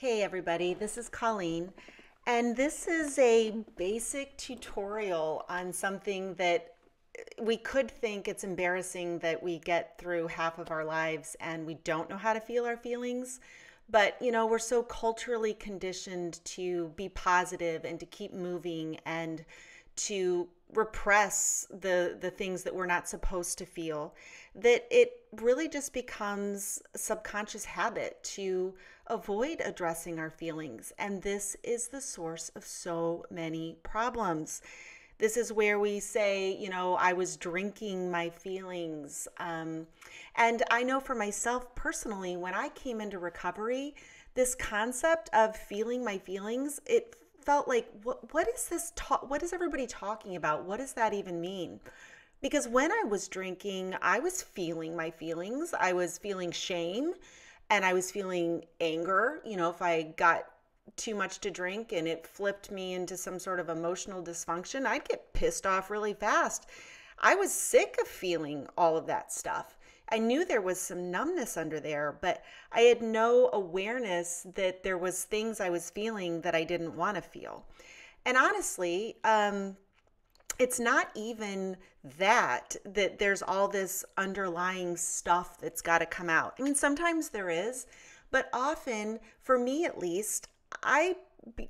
Hey everybody, this is Colleen, and this is a basic tutorial on something that we could think it's embarrassing that we get through half of our lives and we don't know how to feel our feelings. But, we're so culturally conditioned to be positive and to keep moving and to repress the things that we're not supposed to feel, that it really just becomes a subconscious habit to avoid addressing our feelings. And this is the source of so many problems. This is where we say, I was drinking my feelings. And I know for myself personally, when I came into recovery, this concept of feeling my feelings, it felt like, what is this what is everybody talking about? What does that even mean? Because when I was drinking, I was feeling my feelings. I was feeling shame and I was feeling anger. If I got too much to drink and it flipped me into some sort of emotional dysfunction, I'd get pissed off really fast. I was sick of feeling all of that stuff. I knew there was some numbness under there, but I had no awareness that there was things I was feeling that I didn't want to feel. And honestly, it's not even that there's all this underlying stuff that's got to come out. I mean, sometimes there is, but often, for me at least, I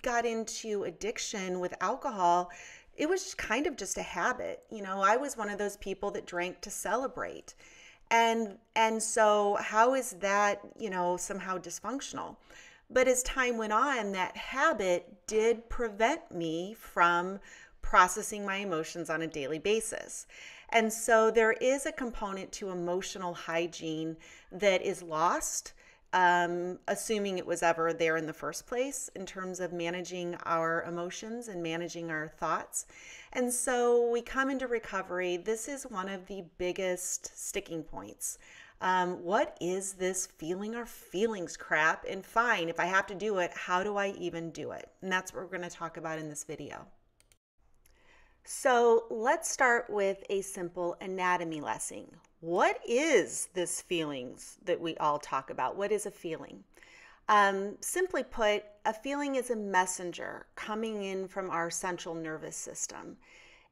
got into addiction with alcohol. It was kind of just a habit. I was one of those people that drank to celebrate. And so how is that, somehow dysfunctional? But as time went on, that habit did prevent me from processing my emotions on a daily basis. And so there is a component to emotional hygiene that is lost, assuming it was ever there in the first place, in terms of managing our emotions and managing our thoughts. And so we come into recovery. This is one of the biggest sticking points. What is this feeling our feelings crap? And fine, if I have to do it, how do I even do it? And that's what we're going to talk about in this video. So let's start with a simple anatomy lesson. What is this feelings that we all talk about? What is a feeling? Simply put, a feeling is a messenger coming in from our central nervous system.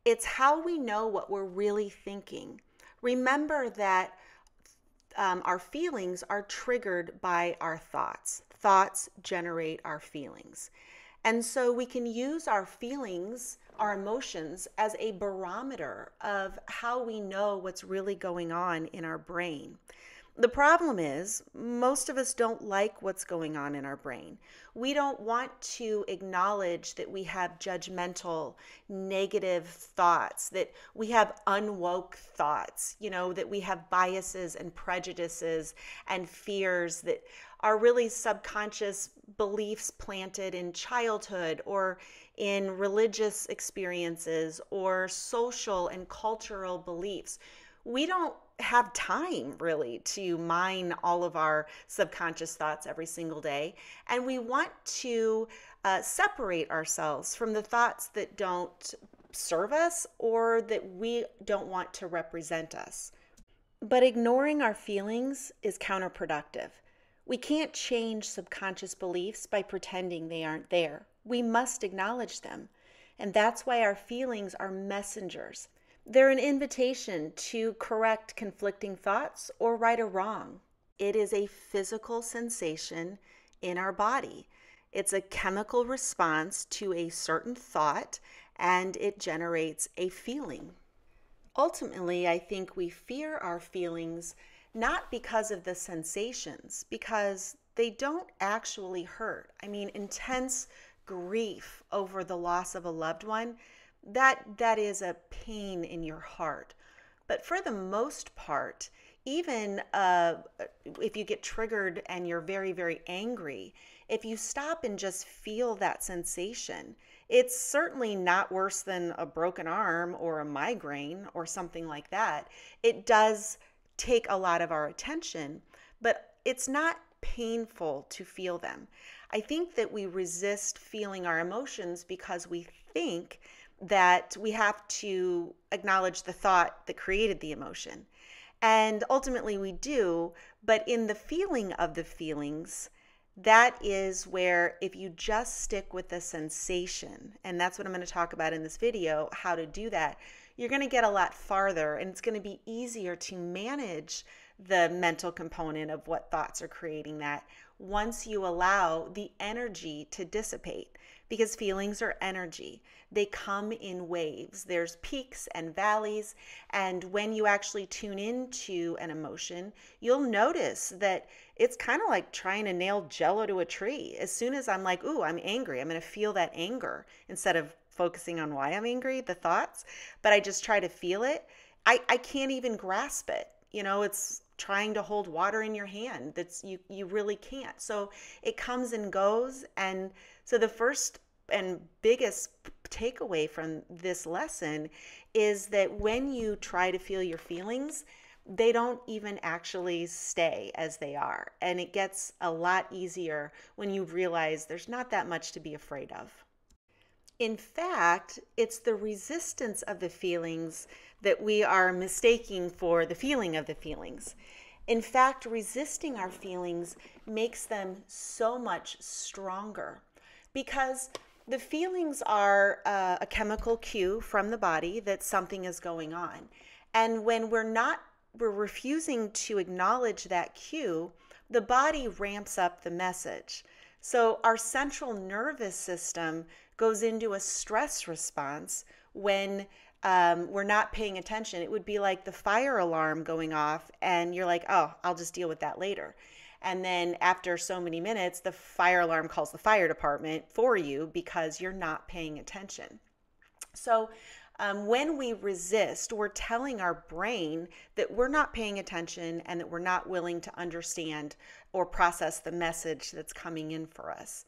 It's how we know what we're really thinking. Remember that our feelings are triggered by our thoughts. Thoughts generate our feelings. And so we can use our feelings, our emotions, as a barometer of how we know what's really going on in our brain. The problem is, most of us don't like what's going on in our brain. We don't want to acknowledge that we have judgmental, negative thoughts, that we have unwoke thoughts, that we have biases and prejudices and fears that are really subconscious beliefs planted in childhood or in religious experiences or social and cultural beliefs. We don't have time really to mine all of our subconscious thoughts every single day. And we want to separate ourselves from the thoughts that don't serve us or that we don't want to represent us. But ignoring our feelings is counterproductive. We can't change subconscious beliefs by pretending they aren't there. We must acknowledge them. And that's why our feelings are messengers. They're an invitation to correct conflicting thoughts or right a wrong. It is a physical sensation in our body. It's a chemical response to a certain thought, and it generates a feeling. Ultimately, I think we fear our feelings not because of the sensations, because they don't actually hurt. I mean, intense grief over the loss of a loved one, that is a pain in your heart. But for the most part, even if you get triggered and you're very, very angry, if you stop and just feel that sensation, it's certainly not worse than a broken arm or a migraine or something like that. It does take a lot of our attention, but it's not painful to feel them. I think that we resist feeling our emotions because we think that we have to acknowledge the thought that created the emotion. And ultimately we do, but in the feeling of the feelings, That is where if you just stick with the sensation, and that's what I'm going to talk about in this video, how to do that, you're going to get a lot farther, and it's going to be easier to manage the mental component of what thoughts are creating that once you allow the energy to dissipate, because feelings are energy. They come in waves. There's peaks and valleys, and when you actually tune into an emotion, you'll notice that it's kind of like trying to nail jello to a tree. As soon as I'm like, ooh, I'm angry, I'm going to feel that anger instead of focusing on why I'm angry, the thoughts, but I just try to feel it. I can't even grasp it. It's trying to hold water in your hand. You really can't. So it comes and goes. And so the first and biggest takeaway from this lesson is that when you try to feel your feelings, they don't even actually stay as they are. And it gets a lot easier when you realize there's not that much to be afraid of. In fact, it's the resistance of the feelings that we are mistaking for the feeling of the feelings. In fact, resisting our feelings makes them so much stronger because the feelings are a chemical cue from the body that something is going on. And when we're refusing to acknowledge that cue, the body ramps up the message. So our central nervous system goes into a stress response when we're not paying attention. It would be like the fire alarm going off and you're like, oh, I'll just deal with that later. And then after so many minutes, the fire alarm calls the fire department for you because you're not paying attention. So when we resist, we're telling our brain that we're not paying attention and that we're not willing to understand or process the message that's coming in for us.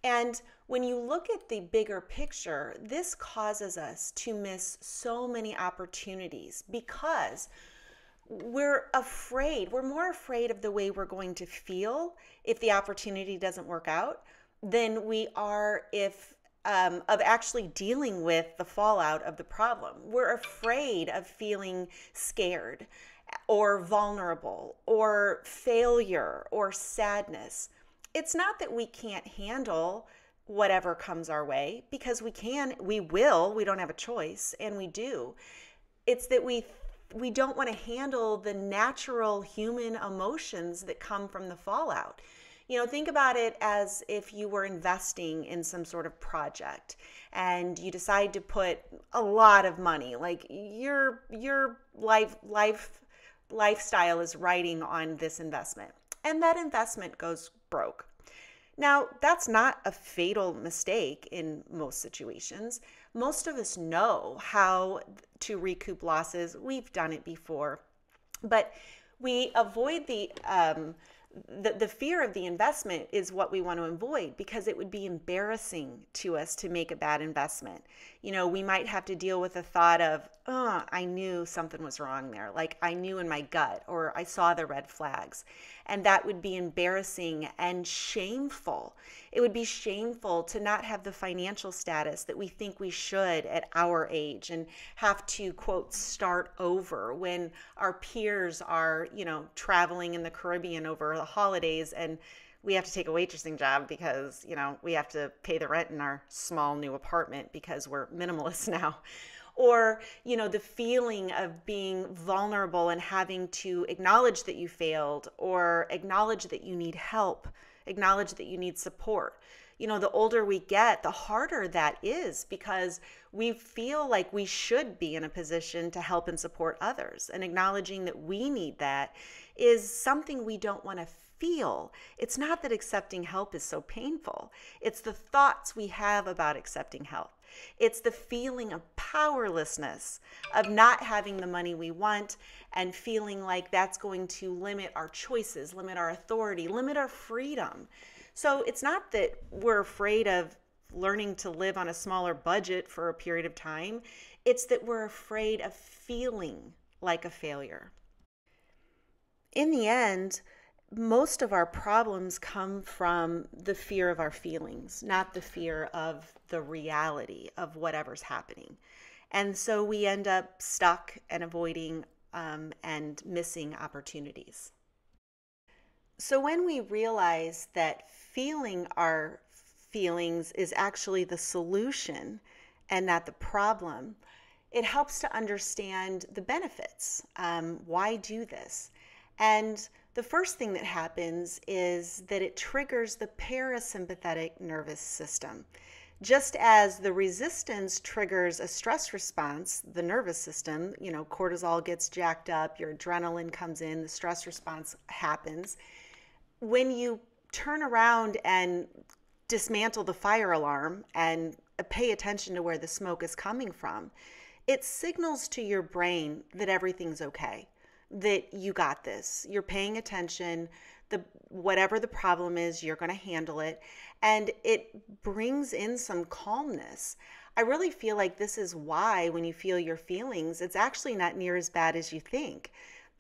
And when you look at the bigger picture, this causes us to miss so many opportunities because we're afraid. We're more afraid of the way we're going to feel if the opportunity doesn't work out than we are of actually dealing with the fallout of the problem. We're afraid of feeling scared or vulnerable or failure or sadness. It's not that we can't handle whatever comes our way, because we can, we will, we don't have a choice, and we do. It's that we don't want to handle the natural human emotions that come from the fallout. Think about it as if you were investing in some sort of project and you decide to put a lot of money, like your lifestyle is riding on this investment, and that investment goes broke. Now, that's not a fatal mistake in most situations. Most of us know how to recoup losses. We've done it before, but we avoid the fear of the investment is what we want to avoid, because it would be embarrassing to us to make a bad investment. We might have to deal with the thought of, oh, I knew something was wrong there. Like I knew in my gut, or I saw the red flags. And that would be embarrassing and shameful. It would be shameful to not have the financial status that we think we should at our age and have to, quote, start over when our peers are, traveling in the Caribbean over the holidays and we have to take a waitressing job because, we have to pay the rent in our small new apartment because we're minimalists now. Or, the feeling of being vulnerable and having to acknowledge that you failed, or acknowledge that you need help, acknowledge that you need support. The older we get, the harder that is, because we feel like we should be in a position to help and support others. And acknowledging that we need that is something we don't want to feel. It's not that accepting help is so painful. It's the thoughts we have about accepting help. It's the feeling of powerlessness, of not having the money we want and feeling like that's going to limit our choices, limit our authority, limit our freedom. So it's not that we're afraid of learning to live on a smaller budget for a period of time. It's that we're afraid of feeling like a failure. In the end, most of our problems come from the fear of our feelings, not the fear of the reality of whatever's happening. And so we end up stuck and avoiding and missing opportunities. So when we realize that feeling our feelings is actually the solution and not the problem, it helps to understand the benefits. Why do this? And the first thing that happens is that it triggers the parasympathetic nervous system. Just as the resistance triggers a stress response, the nervous system, cortisol gets jacked up, your adrenaline comes in, the stress response happens. When you turn around and dismantle the fire alarm and pay attention to where the smoke is coming from, it signals to your brain that everything's okay, that you got this. You're paying attention. Whatever the problem is, you're going to handle it. And it brings in some calmness. I really feel like this is why when you feel your feelings, it's actually not near as bad as you think,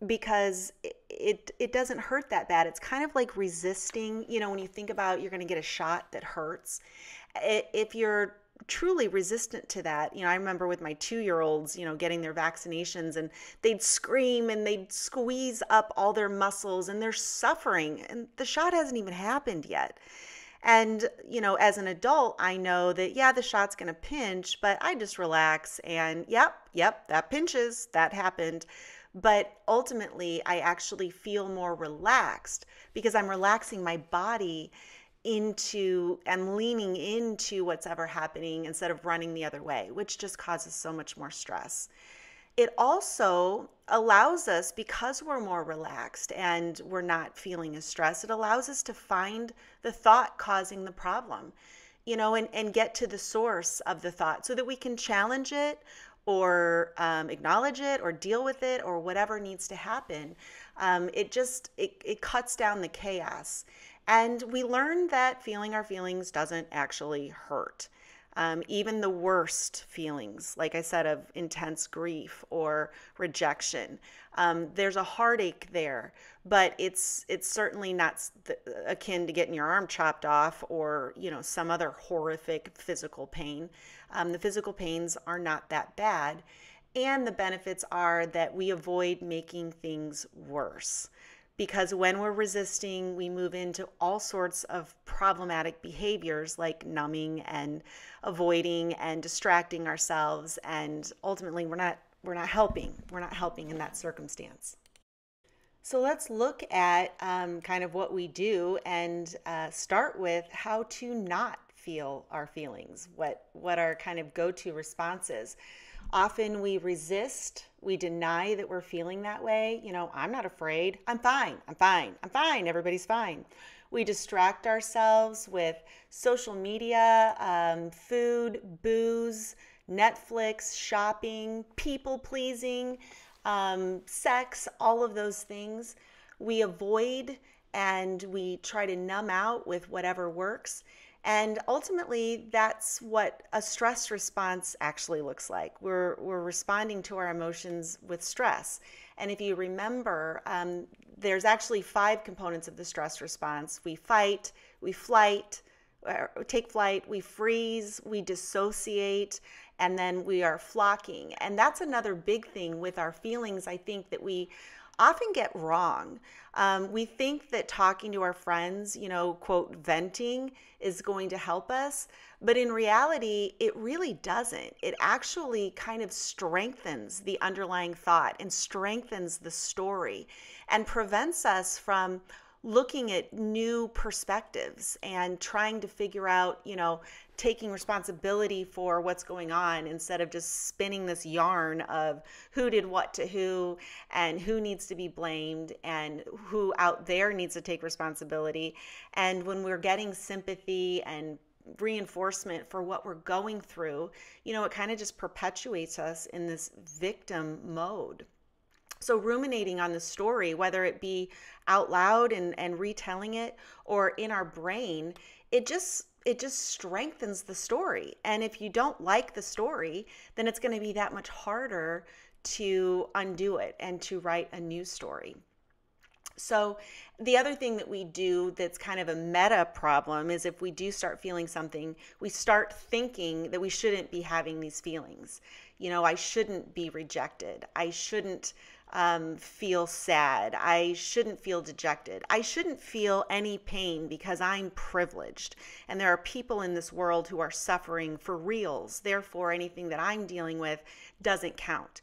because it doesn't hurt that bad. It's kind of like resisting, when you think about you're going to get a shot that hurts. If you're truly resistant to that, I remember with my 2-year-olds, getting their vaccinations, and they'd scream and they'd squeeze up all their muscles and they're suffering and the shot hasn't even happened yet. And, as an adult, I know that, yeah, the shot's going to pinch, but I just relax and yep, that pinches, that happened. But ultimately, I actually feel more relaxed because I'm relaxing my body into and leaning into what's ever happening instead of running the other way, which just causes so much more stress. It also allows us, because we're more relaxed and we're not feeling as stressed, it allows us to find the thought causing the problem, and get to the source of the thought so that we can challenge it or acknowledge it or deal with it or whatever needs to happen. It cuts down the chaos. And we learn that feeling our feelings doesn't actually hurt. Even the worst feelings, like I said, of intense grief or rejection, there's a heartache there, but it's certainly not akin to getting your arm chopped off or some other horrific physical pain. The physical pains are not that bad, and the benefits are that we avoid making things worse. Because when we're resisting, we move into all sorts of problematic behaviors like numbing and avoiding and distracting ourselves. And ultimately, we're not helping. We're not helping in that circumstance. So let's look at kind of what we do and start with how to not feel our feelings. What our kind of go-to responses. Often we resist, we deny that we're feeling that way. I'm not afraid. I'm fine. I'm fine. I'm fine. Everybody's fine. We distract ourselves with social media, food, booze, Netflix, shopping, people pleasing, sex, all of those things. We avoid and we try to numb out with whatever works. And ultimately, that's what a stress response actually looks like. We're responding to our emotions with stress. And if you remember, there's actually 5 components of the stress response. We fight, we take flight, we freeze, we dissociate, and then we are flocking. And that's another big thing with our feelings, I think, that we often get wrong. We think that talking to our friends, quote, venting is going to help us. But in reality, it really doesn't. It actually kind of strengthens the underlying thought and strengthens the story and prevents us from looking at new perspectives and trying to figure out, taking responsibility for what's going on instead of just spinning this yarn of who did what to who and who needs to be blamed and who out there needs to take responsibility. And when we're getting sympathy and reinforcement for what we're going through, it kind of just perpetuates us in this victim mode. So ruminating on the story, whether it be out loud and retelling it or in our brain, it just strengthens the story. And if you don't like the story, then it's going to be that much harder to undo it and to write a new story. So the other thing that we do that's kind of a meta problem is if we do start feeling something, we start thinking that we shouldn't be having these feelings. I shouldn't be rejected. I shouldn't feel sad. I shouldn't feel dejected. I shouldn't feel any pain because I'm privileged. And there are people in this world who are suffering for reals. Therefore, anything that I'm dealing with doesn't count.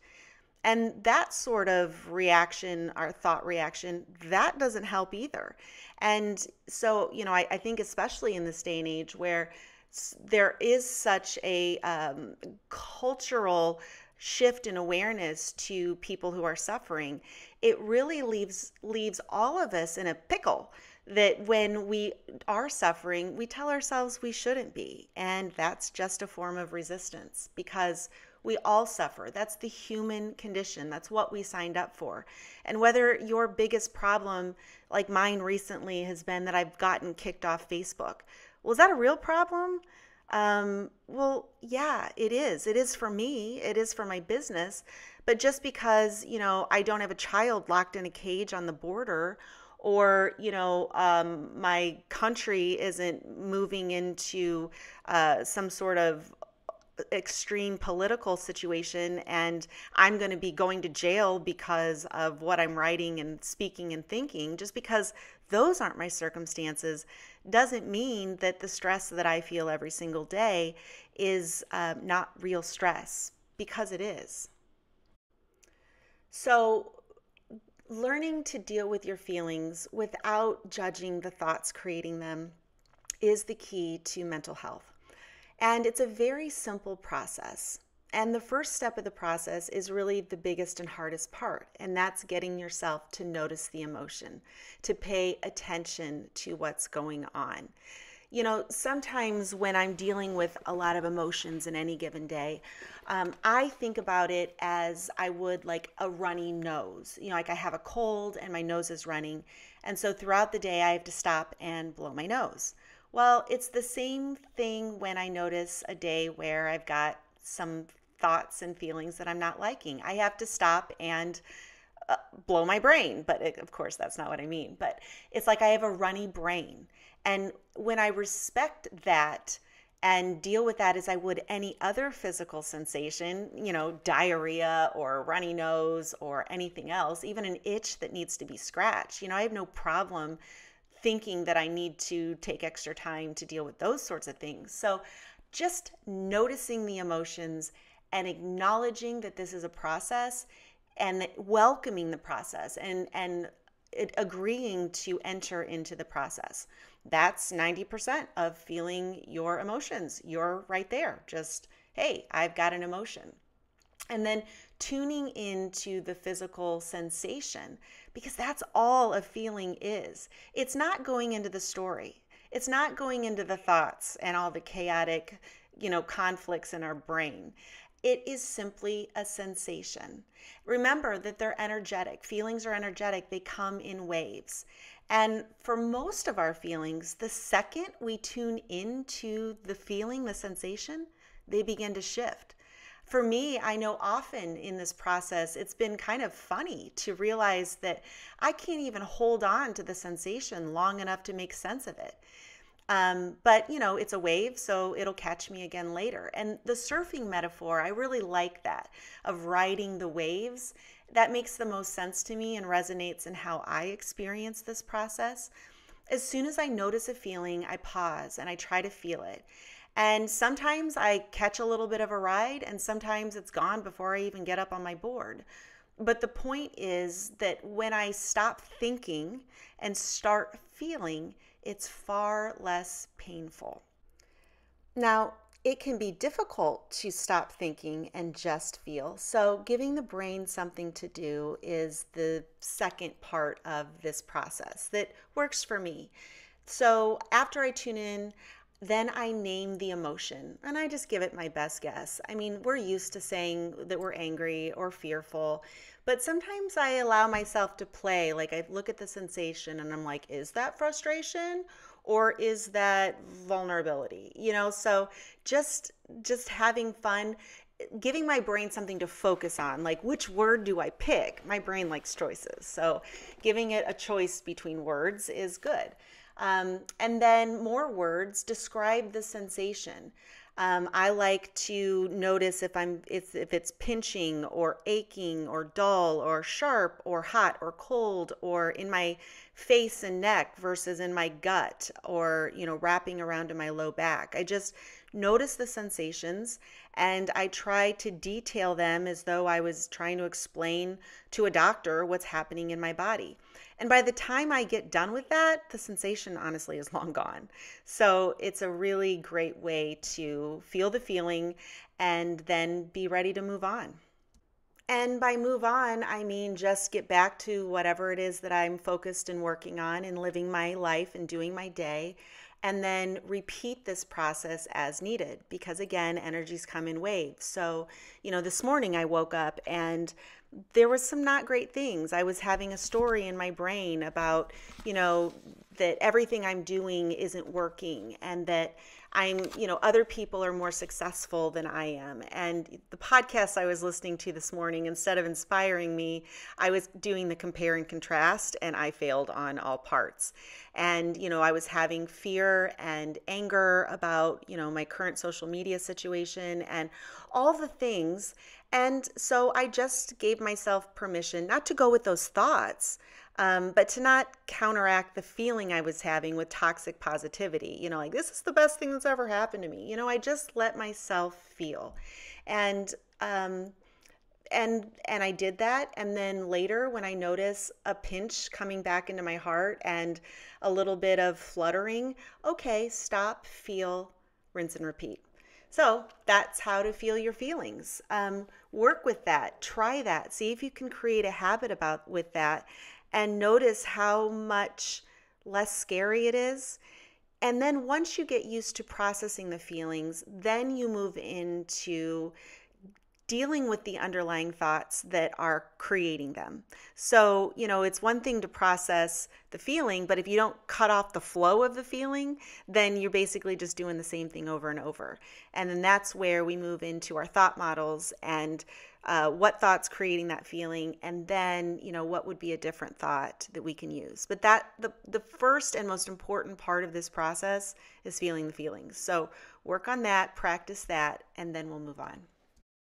And that sort of reaction, our thought reaction, that doesn't help either. And so, I think especially in this day and age where there is such a cultural shift in awareness to people who are suffering, it really leaves all of us in a pickle that when we are suffering, we tell ourselves we shouldn't be. And that's just a form of resistance because we all suffer. That's the human condition. That's what we signed up for. And whether your biggest problem, like mine recently, has been that I've gotten kicked off Facebook. Well, is that a real problem? Well, yeah, it is. It is for me. It is for my business. But just because, I don't have a child locked in a cage on the border, or, my country isn't moving into some sort of extreme political situation and I'm going to be going to jail because of what I'm writing and speaking and thinking, just because those aren't my circumstances, doesn't mean that the stress that I feel every single day is not real stress, because it is. So, learning to deal with your feelings without judging the thoughts creating them is the key to mental health. And it's a very simple process. And the first step of the process is really the biggest and hardest part, and that's getting yourself to notice the emotion, to pay attention to what's going on. Sometimes when I'm dealing with a lot of emotions in any given day, I think about it as I would like a runny nose. Like I have a cold and my nose is running. And so throughout the day, I have to stop and blow my nose. Well, it's the same thing when I notice a day where I've got some thoughts and feelings that I'm not liking. I have to stop and blow my brain. But of course, that's not what I mean. But it's like I have a runny brain. And when I respect that and deal with that as I would any other physical sensation, diarrhea or runny nose or anything else, even an itch that needs to be scratched, I have no problem thinking that I need to take extra time to deal with those sorts of things. So just noticing the emotions and acknowledging that this is a process and welcoming the process and agreeing to enter into the process. That's 90% of feeling your emotions. You're right there. Just, hey, I've got an emotion. And then tuning into the physical sensation, because that's all a feeling is. It's not going into the story. It's not going into the thoughts and all the chaotic, conflicts in our brain. It is simply a sensation. Remember that they're energetic. Feelings are energetic. They come in waves. And for most of our feelings, the second we tune into the feeling, the sensation, they begin to shift. For me, I know often in this process, it's been kind of funny to realize that I can't even hold on to the sensation long enough to make sense of it. But it's a wave, so it'll catch me again later. And the surfing metaphor, I really like that, of riding the waves. That makes the most sense to me and resonates in how I experience this process. As soon as I notice a feeling, I pause and I try to feel it. And sometimes I catch a little bit of a ride, and sometimes it's gone before I even get up on my board. But the point is that when I stop thinking and start feeling, it's far less painful. Now, it can be difficult to stop thinking and just feel. So giving the brain something to do is the second part of this process that works for me. So after I tune in, then I name the emotion and I just give it my best guess. I mean, we're used to saying that we're angry or fearful, but sometimes I allow myself to play. Like I look at the sensation and I'm like, is that frustration or is that vulnerability? So just having fun, giving my brain something to focus on, like which word do I pick? My brain likes choices. So giving it a choice between words is good. And then more words describe the sensation. I like to notice if it's pinching or aching or dull or sharp or hot or cold or in my face and neck versus in my gut or wrapping around in my low back. I just notice the sensations and I try to detail them as though I was trying to explain to a doctor what's happening in my body. And by the time I get done with that, the sensation honestly is long gone. So it's a really great way to feel the feeling and then be ready to move on. And by move on, I mean just get back to whatever it is that I'm focused and working on and living my life and doing my day. And then repeat this process as needed because, again, energies come in waves. So, this morning I woke up and there was some not great things. I was having a story in my brain about, that everything I'm doing isn't working and that other people are more successful than I am. And the podcast I was listening to this morning, instead of inspiring me, I was doing the compare and contrast and I failed on all parts. And, I was having fear and anger about, my current social media situation and all the things. And so I just gave myself permission not to go with those thoughts, but to not counteract the feeling I was having with toxic positivity. Like this is the best thing that's ever happened to me. I just let myself feel, and and I did that. And then later, when I notice a pinch coming back into my heart and a little bit of fluttering, okay, stop, feel, rinse and repeat. So that's how to feel your feelings. Work with that. Try that. See if you can create a habit with that, and notice how much less scary it is. And then once you get used to processing the feelings, then you move into dealing with the underlying thoughts that are creating them. So, it's one thing to process the feeling, but if you don't cut off the flow of the feeling, then you're basically just doing the same thing over and over. And then that's where we move into our thought models and what thought's creating that feeling, and then, what would be a different thought that we can use. But the first and most important part of this process is feeling the feelings. So work on that, practice that, and then we'll move on.